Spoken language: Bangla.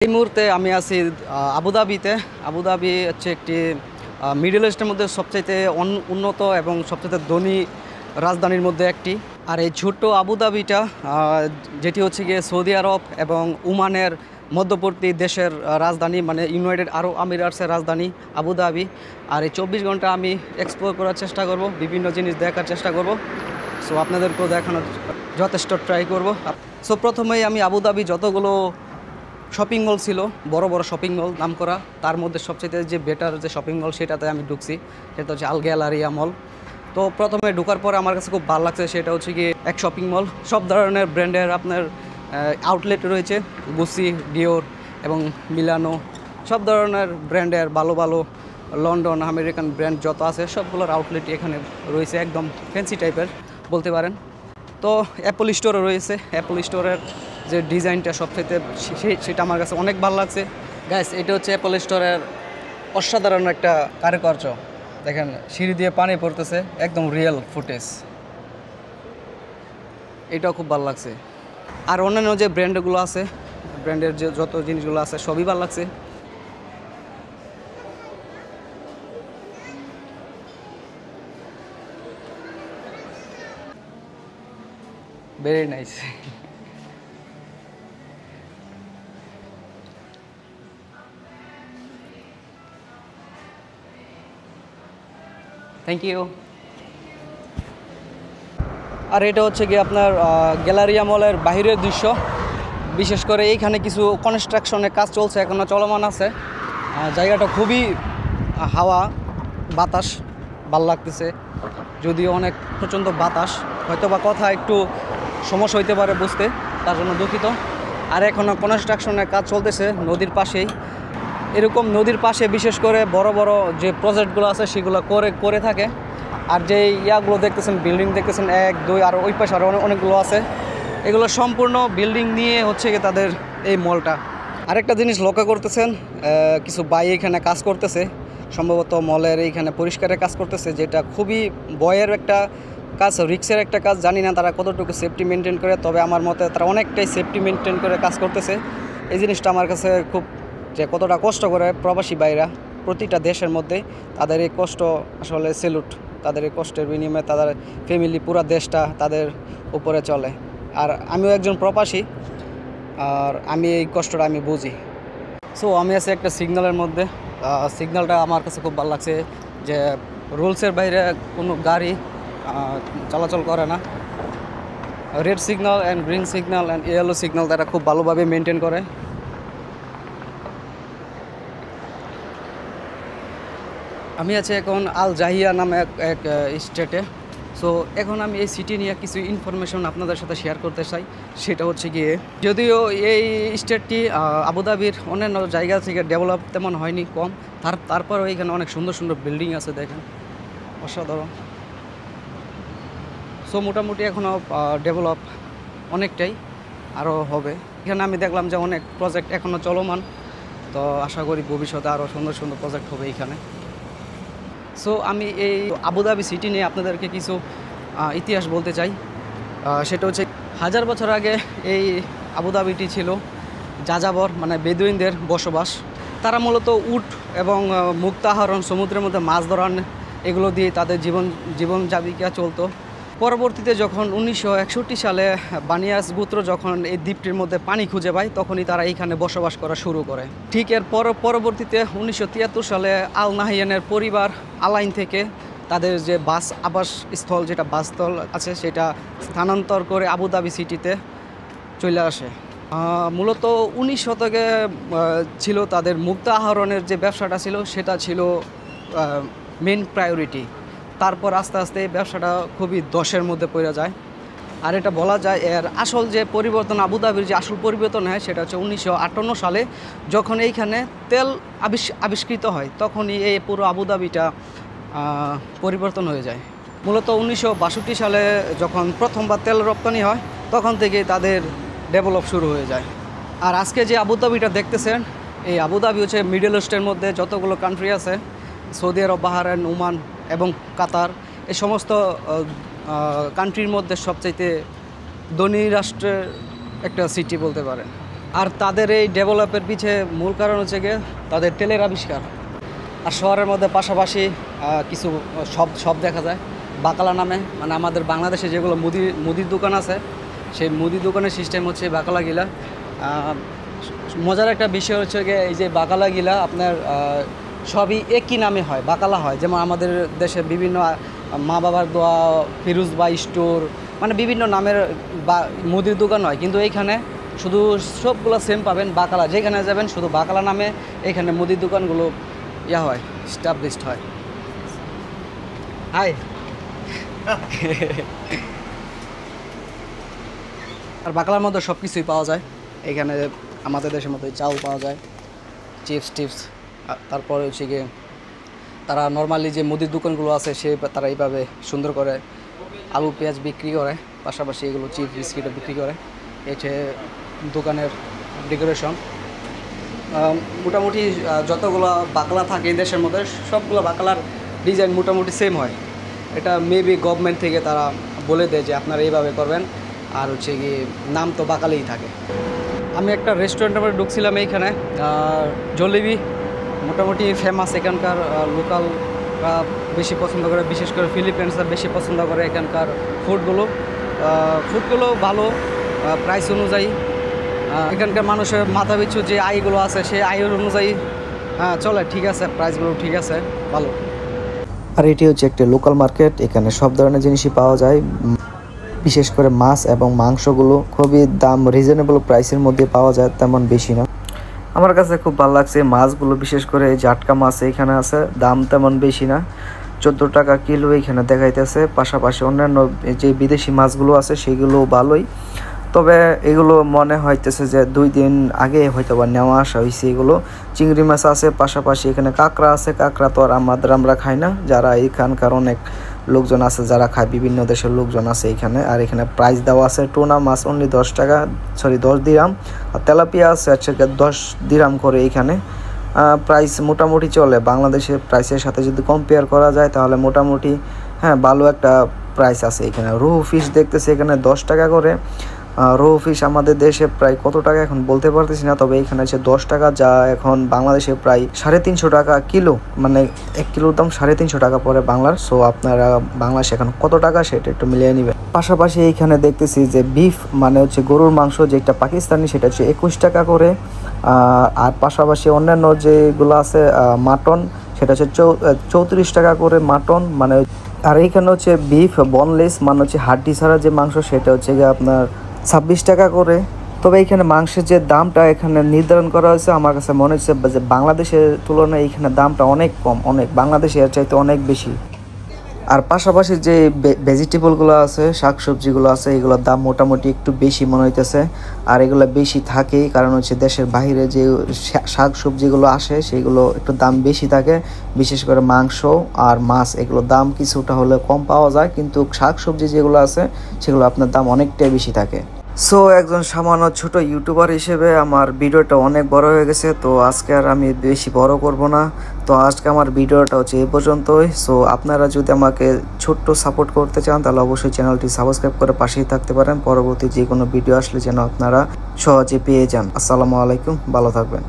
এই মুহূর্তে আমি আছি আবুধাবিতে। আবুধাবি হচ্ছে একটি মিডল ইস্টের মধ্যে সবচাইতে উন্নত এবং সবচাইতে ধনী রাজধানীর মধ্যে একটি। আর এই ছোট্ট আবুধাবিটা যেটি হচ্ছে গিয়ে সৌদি আরব এবং ওমানের মধ্যবর্তী দেশের রাজধানী, মানে ইউনাইটেড আরব আমিরাটসের রাজধানী আবুধাবি। আর এই 24 ঘন্টা আমি এক্সপ্লোর করার চেষ্টা করব, বিভিন্ন জিনিস দেখার চেষ্টা করব। সো আপনাদেরকেও দেখানোর যথেষ্ট ট্রাই করব। সো প্রথমেই আমি আবুধাবি যতগুলো শপিং মল ছিল, বড় বড় শপিং মল নাম করা, তার মধ্যে সবচেয়ে যে বেটার যে শপিং মল সেটাতে আমি ঢুকছি, সেটা হচ্ছে আল গ্যালারিয়া মল। তো প্রথমে ঢোকার পরে আমার কাছে খুব ভালো লাগছে, সেটা হচ্ছে কি এক শপিং মল, সব ধরনের ব্র্যান্ডের আপনার আউটলেট রয়েছে, গুচি, ডিওর এবং মিলানো, সব ধরনের ব্র্যান্ডের ভালো ভালো লন্ডন আমেরিকান ব্র্যান্ড যত আছে সবগুলোর আউটলেট এখানে রয়েছে, একদম ফ্যান্সি টাইপের বলতে পারেন। তো অ্যাপল স্টোরও রয়েছে। অ্যাপল স্টোরের যে ডিজাইনটা সবচেয়ে সেটা আমার কাছে অনেক ভালো লাগছে। গাইস, এটা হচ্ছে অ্যাপল স্টোরের অসাধারণ একটা কারুকার্য। দেখেন সিঁড়ি দিয়ে পানি পড়তেছে, একদম রিয়েল ফুটেজ, এটাও খুব ভালো লাগছে। আর অন্যান্য যে ব্র্যান্ডগুলো আছে, ব্র্যান্ডের যে যত জিনিসগুলো আছে সবই ভালো লাগছে। Very nice. Thank you. আর এটা হচ্ছে কি আপনার গ্যালারিয়া মলের বাহিরের দৃশ্য। বিশেষ করে এইখানে কিছু কনস্ট্রাকশনের কাজ চলছে, এখনও চলমান আছে। জায়গাটা খুবই হাওয়া বাতাস ভাল লাগতেছে, যদিও অনেক প্রচণ্ড বাতাস, হয়তো বা কথা একটু সমস্যা হইতে পারে বুঝতে, তার জন্য দুঃখিত। আর এখনও কনস্ট্রাকশনের কাজ চলতেছে নদীর পাশেই। এরকম নদীর পাশে বিশেষ করে বড় বড় যে প্রজেক্টগুলো আছে সেগুলো করে থাকে। আর যে ইয়াগুলো দেখতেছেন, বিল্ডিং দেখতেছেন 1, 2, আর ওই পাশে আরও অনেকগুলো আছে, এগুলো সম্পূর্ণ বিল্ডিং নিয়ে হচ্ছে কি তাদের এই মলটা। আরেকটা জিনিস লক্ষ্য করতেছেন, কিছু ভাই এখানে কাজ করতেছে, সম্ভবত মলের এইখানে পরিষ্কারের কাজ করতেছে, যেটা খুবই ভয়ের একটা কাজ, রিক্সের একটা কাজ। জানি না তারা কতটুকু সেফটি মেনটেন করে, তবে আমার মতে তারা অনেকটাই সেফটি মেনটেন করে কাজ করতেছে। এই জিনিসটা আমার কাছে খুব, যে কতটা কষ্ট করে প্রবাসী ভাইরা প্রতিটা দেশের মধ্যে, তাদের এই কষ্ট আসলে সেলুট। তাদের এই কষ্টের বিনিময়ে তাদের ফ্যামিলি, পুরো দেশটা তাদের উপরে চলে। আর আমিও একজন প্রবাসী, আর আমি এই কষ্টটা আমি বুঝি। সো আমি আছি একটা সিগন্যালের মধ্যে। সিগন্যালটা আমার কাছে খুব ভালো লাগছে, যে রুলসের বাইরে কোনো গাড়ি চলাচল করে না। Red signal and green signal and yellow signal তারা খুব ভালোভাবে মেনটেন করে। আমি আছি এখন আল জাহিয়া নামে এক স্টেটে। সো এখন আমি এই সিটি নিয়ে কিছু ইনফরমেশন আপনাদের সাথে শেয়ার করতে চাই। সেটা হচ্ছে গিয়ে, যদিও এই স্টেটটি আবুধাবির অন্যান্য জায়গা থেকে ডেভেলপ তেমন হয়নি, কম, তারপরেও এখানে অনেক সুন্দর সুন্দর বিল্ডিং আছে, দেখেন অসাধারণ। সো মোটামুটি এখনও ডেভেলপ অনেকটাই, আরও হবে। এখানে আমি দেখলাম যে অনেক প্রজেক্ট এখনও চলমান, তো আশা করি ভবিষ্যতে আরও সুন্দর সুন্দর প্রজেক্ট হবে এখানে। সো আমি এই আবুধাবি সিটি নিয়ে আপনাদেরকে কিছু ইতিহাস বলতে চাই। সেটা হচ্ছে 1000 বছর আগে এই আবুধাবিটি ছিল যাযাবর, মানে বেদুইনদের বসবাস। তারা মূলত উট এবং মুক্তা আহরণ, সমুদ্রের মধ্যে মাছ ধরান, এগুলো দিয়ে তাদের জীবন জীবিকা চলতো। পরবর্তীতে যখন 1961 সালে বানিয়াস গোত্র যখন এই দ্বীপটির মধ্যে পানি খুঁজে পায়, তখনই তারা এইখানে বসবাস করা শুরু করে। ঠিক এর পরবর্তীতে 1973 সালে আল নাহিয়ানের পরিবার আলাইন থেকে তাদের যে আবাস স্থল, যেটা বাসস্থল আছে, সেটা স্থানান্তর করে আবুধাবি সিটিতে চলে আসে। মূলত 19 শতকে ছিল তাদের মুক্তা আহরণের যে ব্যবসাটা ছিল, সেটা ছিল মেন প্রায়োরিটি। তারপর আস্তে আস্তে এই ব্যবসাটা খুবই দশের মধ্যে পড়ে যায়। আর এটা বলা যায় এর আসল যে পরিবর্তন, আবুধাবির যে আসল পরিবর্তন হয়, সেটা হচ্ছে 1958 সালে যখন এইখানে তেল আবিষ্কৃত হয়, তখনই এই পুরো আবুধাবিটা পরিবর্তন হয়ে যায়। মূলত 1962 সালে যখন প্রথমবার তেল রপ্তানি হয়, তখন থেকেই তাদের ডেভেলপ শুরু হয়ে যায়। আর আজকে যে আবুধাবিটা দেখতেছেন, এই আবুধাবি হচ্ছে মিডল ইস্টের মধ্যে যতগুলো কান্ট্রি আছে, সৌদি আরব, বাহরাইন, ওমান এবং কাতার, এই সমস্ত কান্ট্রির মধ্যে সবচাইতে ধনী রাষ্ট্রের একটা সিটি বলতে পারেন। আর তাদের এই ডেভেলপের পিছে মূল কারণ হচ্ছে গিয়ে তাদের তেলের আবিষ্কার। আর শহরের মধ্যে পাশাপাশি কিছু সব দেখা যায় বাকালা নামে, মানে আমাদের বাংলাদেশে যেগুলো মুদির দোকান আছে সেই মুদির দোকানের সিস্টেম হচ্ছে বাকালাগিলা। মজার একটা বিষয় হচ্ছে গিয়ে এই যে বাকালাগিলা আপনার সবই একই নামে হয়, বাকালা হয়। যেমন আমাদের দেশে বিভিন্ন মা বাবার দোয়া, ফিরোজবা স্টোর, মানে বিভিন্ন নামের মুদির দোকান হয়, কিন্তু এইখানে শুধু সবগুলো সেম পাবেন, বাকালা। যেখানে যাবেন শুধু বাকালা নামে এখানে মুদির দোকানগুলো হয়, স্টাবলিশড হয়। হাই আর বাকালার মধ্যে সব কিছুই পাওয়া যায় এখানে। আমাদের দেশের মধ্যে চাল পাওয়া যায়, চিপস টিপস। তারপরে হচ্ছে গিয়ে তারা নর্মালি যে মুদির দোকানগুলো আছে তারা এইভাবে সুন্দর করে আলু পেঁয়াজ বিক্রি করে, পাশাপাশি এগুলো চিপস বিস্কিটও বিক্রি করে। এছে দোকানের ডেকোরেশন। মোটামুটি যতগুলো বাকলা থাকে এই দেশের মধ্যে সবগুলো বাকলার ডিজাইন মোটামুটি সেম হয়। এটা মেবি গভর্নমেন্ট থেকে তারা বলে দেয় যে আপনারা এইভাবে করবেন, আর হচ্ছে কি নাম তো বাকালেই থাকে। আমি একটা রেস্টুরেন্টের মধ্যে ঢুকছিলাম এইখানে, জলেবি মোটামুটি ফেমাস। এখানকার লোকালরা বেশি পছন্দ করে, বিশেষ করে ফিলিপিন্সরা বেশি পছন্দ করে এখানকার ফুডগুলো ভালো প্রাইস অনুযায়ী। এখানকার মানুষের মাথা পিছু যে আয়গুলো আছে সেই আয়ের অনুযায়ী চলে, ঠিক আছে, প্রাইসগুলো ঠিক আছে, ভালো। আর এটি হচ্ছে একটি লোকাল মার্কেট, এখানে সব ধরনের জিনিসই পাওয়া যায়। বিশেষ করে মাছ এবং মাংসগুলো খুবই দাম রিজনেবল প্রাইসের মধ্যে পাওয়া যায়, তেমন বেশি না। আমার কাছে খুব ভালো লাগছে মাছগুলো, বিশেষ করে জাটকা মাছ এখানে আছে, দাম তেমন বেশি না, 14 টাকা কিলো এখানে দেখাইতেছে। পাশাপাশি অন্যান্য যে বিদেশি মাছগুলো আছে সেগুলো ভালোই, তবে এগুলো মনে হইতেছে যে 2 দিন আগে হয়তো বা নেওয়া আসা হয়েছে। এগুলো চিংড়ি মাছ আছে, পাশাপাশি এখানে কাঁকড়া আছে। কাঁকড়া তো আর আমরা খাই না, যারা এখানকার অনেক লোকজন আছে যারা খায়, বিভিন্ন দেশের লোকজন আছে এখানে। আর এখানে প্রাইস দেওয়া আছে, টুনা মাছ অনলি 10 দিরাম, আর তেলাপিয়া আছে 10 দিরাম করে। এখানে প্রাইস মোটামুটি চলে, বাংলাদেশের প্রাইসের সাথে যদি কম্পেয়ার করা যায় তাহলে মোটামুটি ভালো একটা প্রাইস আছে এখানে। রুহু ফিশ দেখতেছে এখানে 10 টাকা করে। রুহু ফিশ আমাদের দেশে প্রায় কত টাকা এখন বলতে পারতেছি না, তবে এখানে আছে 10 টাকা, যা এখন বাংলাদেশে প্রায় 350 টাকা কিলো, মানে 1 কিলোর দাম 350 টাকা পরে বাংলার। সো আপনারা বাংলাদেশে এখন কত টাকা সেটা একটু মিলিয়ে নেবেন। পাশাপাশি এইখানে দেখতেছি যে বিফ মানে হচ্ছে গরুর মাংস, যেটা পাকিস্তানি, সেটা হচ্ছে 21 টাকা করে। আর পাশাপাশি অন্যান্য যেগুলো আছে মাটন, সেটা হচ্ছে 34 টাকা করে মাটন মানে। আর এইখানে হচ্ছে বিফ বনলেস মানে হচ্ছে হাড্ডি ছাড়া যে মাংস, সেটা হচ্ছে গিয়ে আপনার 26 টাকা করে। তবে এখানে মাংসের যে দামটা এখানে নির্ধারণ করা হয়েছে, আমার কাছে মনে হচ্ছে যে বাংলাদেশের তুলনায় এখানে দামটা অনেক কম, অনেক বাংলাদেশের চাইতে অনেক বেশি। আর পাশাপাশি যে ভেজিটেবলগুলো আছে, শাকসবজিগুলো আছে, এগুলোর দাম মোটামুটি একটু বেশি মনে হইতেছে। আর এগুলো বেশি থাকেই কারণ হচ্ছে দেশের বাইরে যে শাকসবজিগুলো আসে সেগুলো একটু দাম বেশি থাকে। বিশেষ করে মাংস আর মাছ এগুলোর দাম কিছুটা হলে কম পাওয়া যায়, কিন্তু শাকসবজি যেগুলো আছে সেগুলো আপনার দাম অনেকটাই বেশি থাকে। সো একজন সামান্য ছোট ইউটিউবার হিসেবে আমার ভিডিওটা অনেক বড় হয়ে গেছে, তো আজকে আর আমি বেশি বড় করব না। তো আজকে আমার ভিডিওটা হচ্ছে এই পর্যন্তই। সো আপনারা যদি আমাকে ছোট্ট সাপোর্ট করতে চান তাহলে অবশ্যই চ্যানেলটি সাবস্ক্রাইব করে পাশেই থাকতে পারেন, পরবর্তী যে কোনো ভিডিও আসলে যেন আপনারা সহজে পেয়ে যান। আসসালামু আলাইকুম, ভালো থাকবেন।